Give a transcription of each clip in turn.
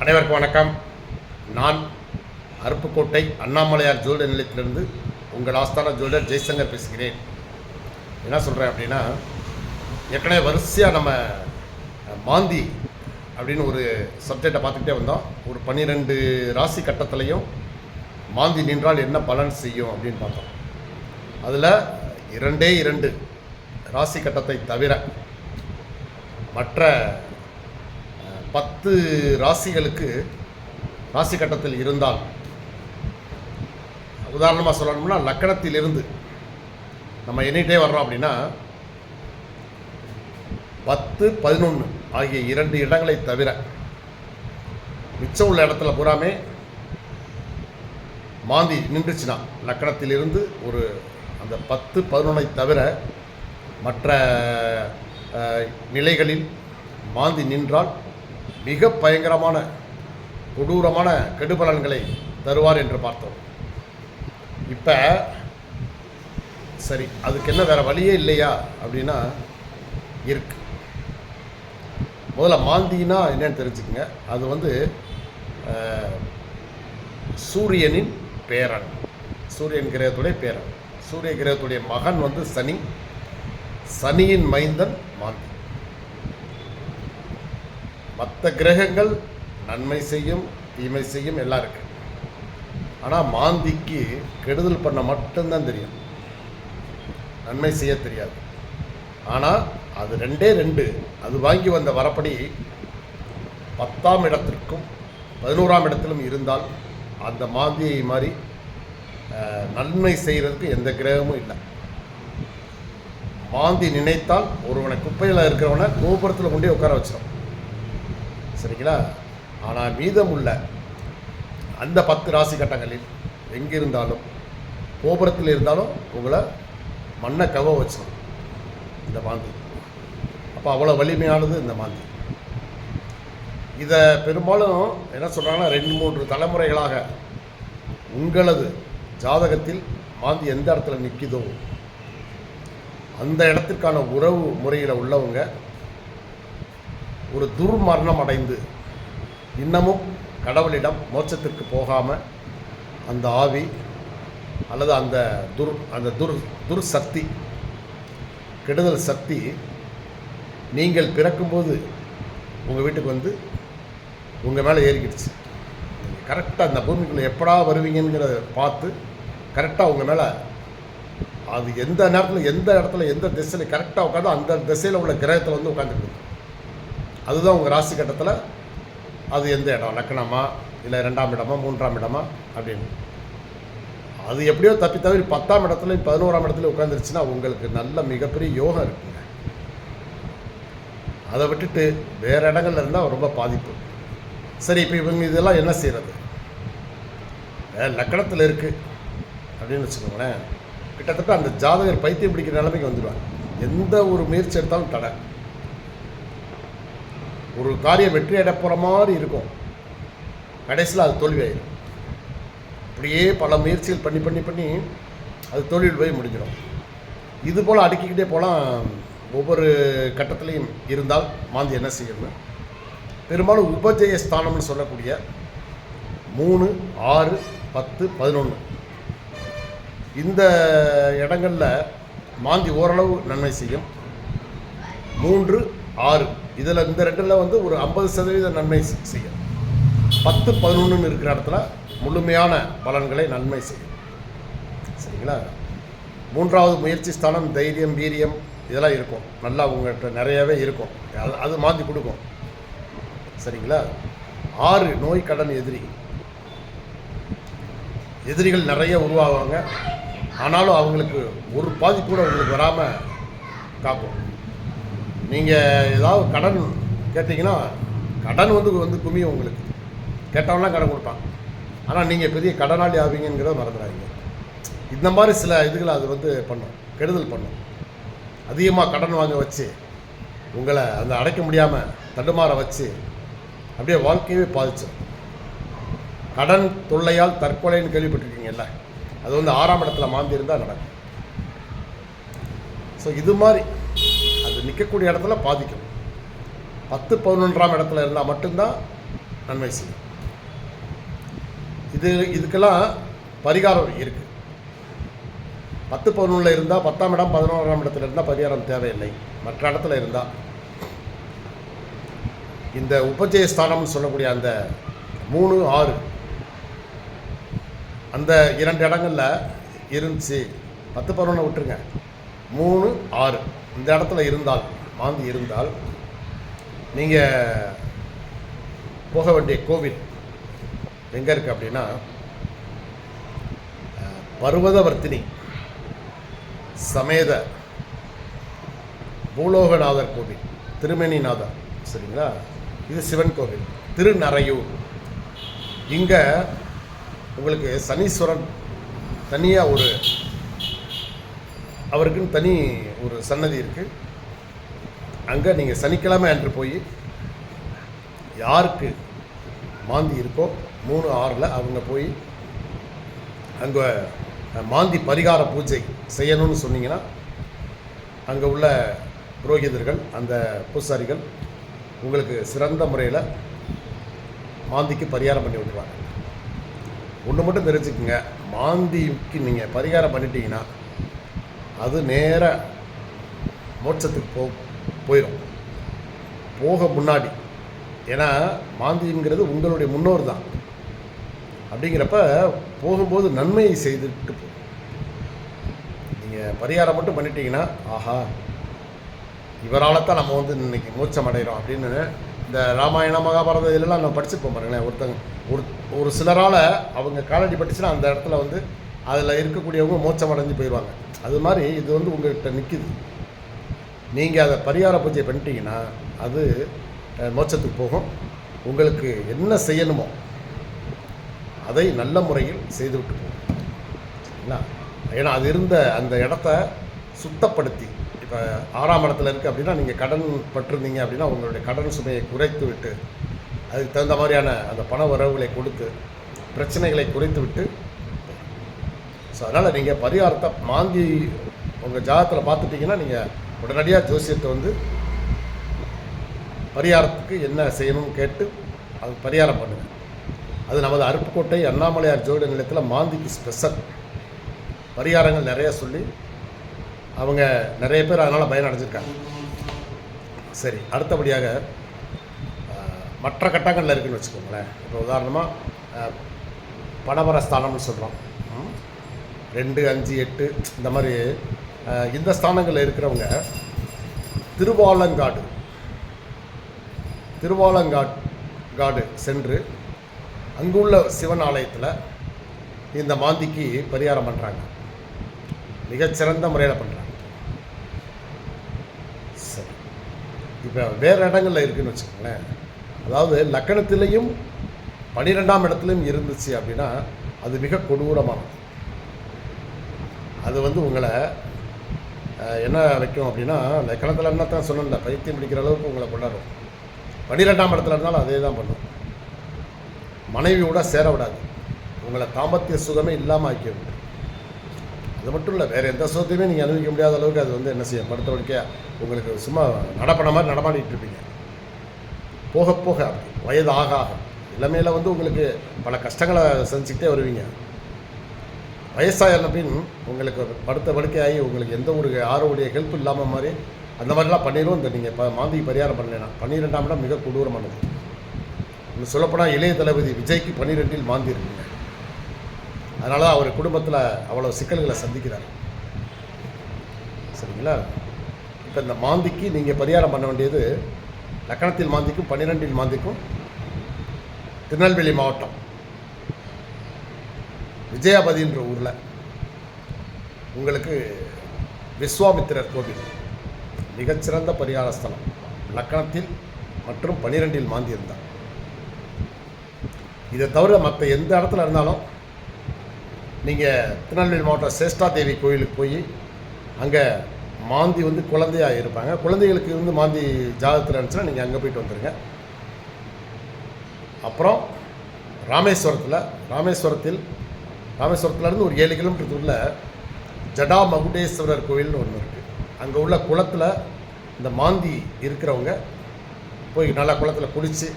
அனைவருக்கும் வணக்கம். நான் அருப்புக்கோட்டை அண்ணாமலையார் ஜோதிட நிலையத்திலிருந்து உங்கள் ஆஸ்தான ஜோதிடர் ஜெய்சங்கர் பேசுகிறேன். என்ன சொல்கிறேன் அப்படின்னா, ஏற்கனவே வரிசையாக நம்ம மாந்தி அப்படின்னு ஒரு சப்ஜெக்டை பார்த்துக்கிட்டே வந்தோம். ஒரு 12 ராசி கட்டத்திலையும் மாந்தி நின்றால் என்ன பலன் செய்யும் அப்படின்னு பார்த்தோம். அதில் 2 ராசி கட்டத்தை தவிர மற்ற 10 ராசிகளுக்கு ராசி கட்டத்தில் இருந்தால், உதாரணமாக சொல்லணும்னா லக்கணத்திலிருந்து நம்ம எண்ணிட்டே வர்றோம் அப்படின்னா 10, 11 ஆகிய 2 இடங்களை தவிர மிச்சம் உள்ள இடத்துல பூராமே மாந்தி நின்றுச்சுன்னா, லக்கணத்திலிருந்து ஒரு அந்த 10, 11 தவிர மற்ற நிலைகளில் மாந்தி நின்றால் மிக பயங்கரமான கொடூரமான கெடுபலன்களை தருவார் என்று பார்த்தோம். இப்போ சரி, அதுக்கு என்ன வேறு வழியே இல்லையா அப்படின்னா இருக்கு. முதல்ல மாந்தினா என்னன்னு தெரிஞ்சுக்கங்க. அது சூரியனின் பேரன், சூரியன் கிரகத்துடைய பேரன். சூரிய கிரகத்துடைய மகன் சனி, சனியின் மைந்தன் மாந்தி. மற்ற கிரகங்கள் நன்மை செய்யும், தீமை செய்யும், எல்லாம் இருக்கு. ஆனால் மாந்திக்கு கெடுதல் பண்ண மட்டும்தான் தெரியும், நன்மை செய்ய தெரியாது. ஆனால் அது 2 அது வாங்கி வந்த வரப்படி 10ஆம் இடத்திற்கும் 11ஆம் இடத்திலும் இருந்தால் அந்த மாந்தியை மாதிரி நன்மை செய்கிறதுக்கு எந்த கிரகமும் இல்லை. மாந்தி நினைத்தால் ஒருவனை குப்பையில் இருக்கிறவனை கோபுரத்தில் கொண்டே உட்கார வச்சிடும், சரிங்களா? ஆனால் மீதம் உள்ள அந்த 10 ராசி கட்டங்களில் எங்கிருந்தாலும், கோபுரத்தில் இருந்தாலும் உங்களை மண்ணை கவ வச்சிடும் இந்த மாந்தி. அப்போ அவ்வளோ வலிமையானது இந்த மாந்தி. இதை பெரும்பாலும் என்ன சொல்கிறாங்கன்னா, 2-3 தலைமுறைகளாக உங்களது ஜாதகத்தில் மாந்தி எந்த இடத்துல நிற்கிதோ அந்த இடத்திற்கான உறவு முறையில் உள்ளவங்க ஒரு துர்மரணம் அடைந்து இன்னமும் கடவுளிடம் மோட்சத்திற்கு போகாமல் அந்த ஆவி அல்லது அந்த துர் சக்தி, கெடுதல் சக்தி நீங்கள் பிறக்கும்போது உங்கள் வீட்டுக்கு உங்கள் மேலே ஏறிக்கிடுச்சு. கரெக்டாக அந்த பூமிக்குள்ளே எப்படா வருவீங்கிறத பார்த்து கரெக்டாக உங்கள் மேலே அது எந்த நேரத்தில், எந்த இடத்துல, எந்த திசையில் கரெக்டாக உட்காந்து அந்த திசையில் உள்ள கிரகத்தில் உட்காந்துருக்கு. அதுதான் உங்கள் ராசி கட்டத்தில் அது எந்த இடம், லக்கணமா இல்லை 2ஆம் இடமா 3ஆம் இடமா அப்படின்னு. அது எப்படியோ தப்பி தவிர 10ஆம் இடத்துலையும் 11ஆம் இடத்துல உட்காந்துருச்சுன்னா உங்களுக்கு நல்ல மிகப்பெரிய யோகம் இருக்குங்க. அதை விட்டுட்டு வேறு இடங்கள்ல இருந்தால் ரொம்ப பாதிப்பு. சரி, இப்போ இவங்க இதெல்லாம் என்ன செய்கிறது? லக்கணத்தில் இருக்குது அப்படின்னு வச்சுக்கோங்களேன், கிட்டத்தட்ட அந்த ஜாதகர் பைத்தியம் பிடிக்கிற நிலைமைக்கு வந்துடுவாங்க. எந்த ஒரு முயற்சி எடுத்தாலும் தடை. ஒரு காரியம் வெற்றி அடைய போகிற மாதிரி இருக்கும், கடைசியில் அது தோல்வியாயிடும். அப்படியே பல முயற்சிகள் பண்ணி அது தோல்வியில் போய் முடிஞ்சிடும். இது போல் அடுக்கிக்கிட்டே போகலாம். ஒவ்வொரு கட்டத்திலையும் இருந்தால் மாந்தி என்ன செய்யணும்? பெரும்பாலும் உபஜய ஸ்தானம்னு சொல்லக்கூடிய 3, 6, 10, 11 இந்த இடங்களில் மாந்தி ஓரளவு நன்மை செய்யும். 3, 6 இதில் இந்த 2ல் ஒரு 50% நன்மை செய்யும். 10, 11 இருக்கிற இடத்துல முழுமையான பலன்களை நன்மை செய்யும், சரிங்களா? 3வது முயற்சி ஸ்தானம் தைரியம், வீரியம் இதெல்லாம் இருக்கும், நல்லா உங்கள்கிட்ட நிறையவே இருக்கும், அது மாந்தி கொடுக்கும், சரிங்களா? 6 நோய், கடன், எதிரிகள் நிறைய உருவாகுவாங்க. ஆனாலும் அவங்களுக்கு ஒரு பாதிப்பு கூட உங்களுக்கு வராமல் காக்கும். நீங்கள் ஏதாவது கடன் கேட்டிங்கன்னா கடன் குமியும். உங்களுக்கு கேட்டவங்களாம் கடன் கொடுப்பாங்க, ஆனால் நீங்கள் பெரிய கடனாளி ஆவீங்கிறத மறந்துடாதீங்க. இந்த மாதிரி சில இதுகளை அது பண்ணும், கெடுதல் பண்ணும். அதிகமாக கடன் வாங்க வச்சு உங்களை அடைக்க முடியாமல் தடுமாற வச்சு அப்படியே வாழ்க்கையவே பாதிச்சிடும். கடன் தொல்லையால் தற்கொலைன்னு கேள்விப்பட்டிருக்கீங்கல்ல, அது 6ஆம் இடத்துல மாந்தி இருந்தால் நடக்கும். ஸோ இது மாதிரி அது நிற்கக்கூடிய இடத்துல பாதிக்கும். 10, 11ஆம் இடத்துல இருந்தால் மட்டும்தான் நன்மை செய்யும். இதுக்கெல்லாம் பரிகாரம் இருக்குது. 10-11 இருந்தால் 10ஆம் இடம் 11ஆம் இடத்துல இருந்தால் பரிகாரம் தேவையில்லை. மற்ற இடத்துல இருந்தால் இந்த உபஜய ஸ்தானம்னு சொல்லக்கூடிய அந்த 3, 6 அந்த 2 இடங்களில் இருந்துச்சு. 10-11 விட்டுருங்க, 3, 6 இந்த இடத்துல இருந்தால், மாந்தி இருந்தால் நீங்கள் போக வேண்டிய கோவில் எங்கே இருக்குது அப்படின்னா, பர்வதவர்த்தினி சமேத பூலோகநாதர் கோவில், திருமேனிநாதர், சரிங்களா? இது சிவன் கோவில், திருநறையூர். இங்கே உங்களுக்கு சனீஸ்வரன் தனியாக அவருக்குன்னு தனி ஒரு சன்னதி இருக்குது. அங்கே நீங்கள் சனிக்கிழமை அன்று போய் யாருக்கு மாந்தி இருக்கோ 3, 6 அவங்க போய் அங்கே மாந்தி பரிகார பூஜை செய்யணும்னு சொன்னீங்கன்னா அங்கே உள்ள புரோகிதர்கள், அந்த பூசாரிகள் உங்களுக்கு சிறந்த முறையில் மாந்திக்கு பரிகாரம் பண்ணி விட்டுருவாங்க. ஒன்று மட்டும் தெரிஞ்சுக்குங்க, மாந்திக்கு நீங்கள் பரிகாரம் பண்ணிட்டீங்கன்னா அது நேர மோட்சத்துக்கு போயிடும். போக முன்னாடி, ஏன்னா மாந்திங்கிறது உங்களுடைய முன்னோர் தான். அப்படிங்கிறப்ப போகும்போது நன்மையை செய்துட்டு போகும். நீங்கள் பரிகாரம் மட்டும் பண்ணிட்டீங்கன்னா, ஆஹா இவரால் தான் நம்ம வந்து இன்றைக்கி மோட்சம் அடைகிறோம் அப்படின்னு இந்த ராமாயண மகாபாரதம் இதெல்லாம் நம்ம படிச்சுப்போம் பாருங்களேன். ஒரு சிலரால் அவங்க காலடி பட்டுச்சுன்னா அந்த இடத்துல வந்து அதில் இருக்கக்கூடியவங்க மோட்சம் அடைஞ்சு போயிடுவாங்க. அது மாதிரி இது வந்து உங்கள்கிட்ட நிற்கிது. நீங்கள் அதை பரிகார பூஜை பண்ணிட்டீங்கன்னா அது மோட்சத்துக்கு போகும். உங்களுக்கு என்ன செய்யணுமோ அதை நல்ல முறையில் செய்துவிட்டு போகும். சரிங்களா? ஏன்னா அது இருந்த அந்த இடத்த சுத்தப்படுத்தி, இப்போ 6ஆம் இடத்துல இருக்குது அப்படின்னா நீங்கள் கடன் பட்டிருந்தீங்க அப்படின்னா உங்களுடைய கடன் சுமையை குறைத்து விட்டு அதுக்கு தகுந்த மாதிரியான அந்த பண வரவுகளை கொடுத்து பிரச்சனைகளை குறைத்து விட்டு, ஸோ அதனால் நீங்கள் பரிகாரத்தை மாந்தி உங்கள் ஜாதகத்தில் பார்த்துட்டிங்கன்னா நீங்கள் உடனடியாக ஜோசியத்தை வந்து பரிகாரத்துக்கு என்ன செய்யணும்னு கேட்டு அது பரிகாரம் பண்ணுங்கள். அது நமது அருப்புக்கோட்டை அண்ணாமலையார் ஜோதிட நிலையத்தில் மாந்திக்கு ஸ்பெஷல் பரிகாரங்கள் நிறையா சொல்லி அவங்க நிறைய பேர் அதனால் பயனடைஞ்சிருக்காங்க. சரி, அடுத்தபடியாக மற்ற கட்டங்களில் இருக்குதுன்னு வச்சுக்கோங்களேன். இப்போ உதாரணமாக பணபரஸ்தானம்னு சொல்கிறோம், 2, 5, 8 இந்த மாதிரி இந்த ஸ்தானங்களில் இருக்கிறவங்க திருவாலங்காடு சென்று அங்குள்ள சிவன் ஆலயத்தில் இந்த மாந்திக்கு பரிகாரம் பண்ணுறாங்க. மிகச்சிறந்த முறையில் பண்ணுறாங்க. சரி, இப்போ வேறு இடங்களில் இருக்குதுன்னு வச்சுக்கோங்களேன். அதாவது லக்கணத்திலையும் 12ஆம் இடத்துலையும் இருந்துச்சு அப்படின்னா அது மிக கொடூரமானது. அது வந்து உங்களை என்ன வைக்கும் அப்படின்னா, லக்கணத்தில் என்ன தான் சொன்னல, பைத்தியம் பிடிக்கிற அளவுக்கு உங்களை கொண்டாடும். 12ஆம் இடத்துல இருந்தாலும் அதே தான் பண்ணும். மனைவியோட சேர விடாது, உங்களை தாம்பத்திய சுகமே இல்லாமல் ஆக்கி விடும். அது மட்டும் இல்லை, வேறு எந்த சுகத்தையுமே நீங்கள் அனுபவிக்க முடியாத அளவுக்கு அது வந்து என்ன செய்யும், படுத்த வரைக்கும் உங்களுக்கு சும்மா நடப்பட மாதிரி நடமாடிட்டு இருப்பீங்க. போக போக அப்படி வயது ஆக இளமையில் வந்து உங்களுக்கு பல கஷ்டங்களை செஞ்சுக்கிட்டே வருவீங்க. வயசான பின் உங்களுக்கு படுத்த படுக்கையாகி உங்களுக்கு எந்த ஒரு யாரோடைய ஹெல்ப் இல்லாமல் மாதிரி அந்த மாதிரிலாம் பண்ணிடும். இந்த நீங்கள் மாந்தி பரிகாரம் பண்ணலைன்னா 12ஆம் இடம் மிக கொடூரமானது. இன்னும் சொல்லப்போனால் இளைய தளபதி விஜய்க்கு 12இல் மாந்தி இருக்குங்க. அதனால தான் அவர் குடும்பத்தில் அவ்வளோ சிக்கல்களை சந்திக்கிறார். சரிங்களா? இப்போ இந்த மாந்திக்கு நீங்கள் பரிகாரம் பண்ண வேண்டியது, லக்கணத்தில் மாந்திக்கும் 12இல் மாந்திக்கும் திருநெல்வேலி மாவட்டம் விஜயாபதின்ற ஊரில் உங்களுக்கு விஸ்வாமித்திரர் கோவில் மிகச்சிறந்த பரிகார ஸ்தலம். லக்கணத்தில் மற்றும் 12இல் மாந்தி இருந்தார். இதை தவிர மற்ற எந்த இடத்துல இருந்தாலும் நீங்கள் திருநெல்வேலி மாவட்டம் சேஷ்டா தேவி கோயிலுக்கு போய் அங்கே மாந்தி வந்து குழந்தையாக இருப்பாங்க. குழந்தைகளுக்கு வந்து மாந்தி ஜாதகத்தில் இருந்துச்சுன்னா நீங்கள் அங்கே போயிட்டு வந்துடுங்க. அப்புறம் ராமேஸ்வரத்துலேருந்து ஒரு 7 கிலோமீட்டர் தூரில் ஜடா மகுடேஸ்வரர் கோவில்னு ஒன்று இருக்குது. அங்கே உள்ள குளத்தில் இந்த மாந்தி இருக்கிறவங்க போய் நல்லா குளத்தில் குளித்து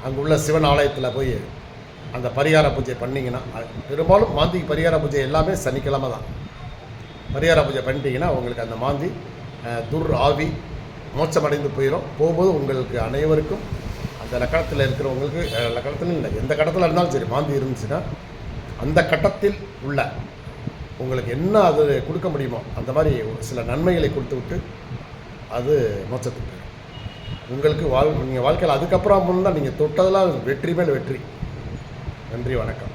அங்கே உள்ள சிவன் ஆலயத்தில் போய் அந்த பரிகார பூஜை பண்ணிங்கன்னா, பெரும்பாலும் மாந்திக்கு பரிகார பூஜை எல்லாமே சனிக்கிழமை தான். பரிகார பூஜை பண்ணிட்டீங்கன்னா உங்களுக்கு அந்த மாந்தி ஆவி மோட்சமடைந்து போயிடும். போகும்போது உங்களுக்கு அனைவருக்கும் அந்த லக்கணத்தில் இருக்கிறவங்களுக்கு, லக்கணத்தில் இல்லை எந்த கட்டத்தில் இருந்தாலும் சரி, மாந்தி இருந்துச்சுன்னா அந்த கட்டத்தில் உள்ள உங்களுக்கு என்ன அது கொடுக்க முடியுமோ அந்த மாதிரி சில நன்மைகளை கொடுத்து விட்டு அது மோட்சத்துக்கு போயிடும். உங்களுக்கு நீங்கள் வாழ்க்கையில் அதுக்கப்புறம் தான் நீங்கள் தொட்டதெல்லாம் வெற்றி மேல் வெற்றி. நன்றி, வணக்கம்.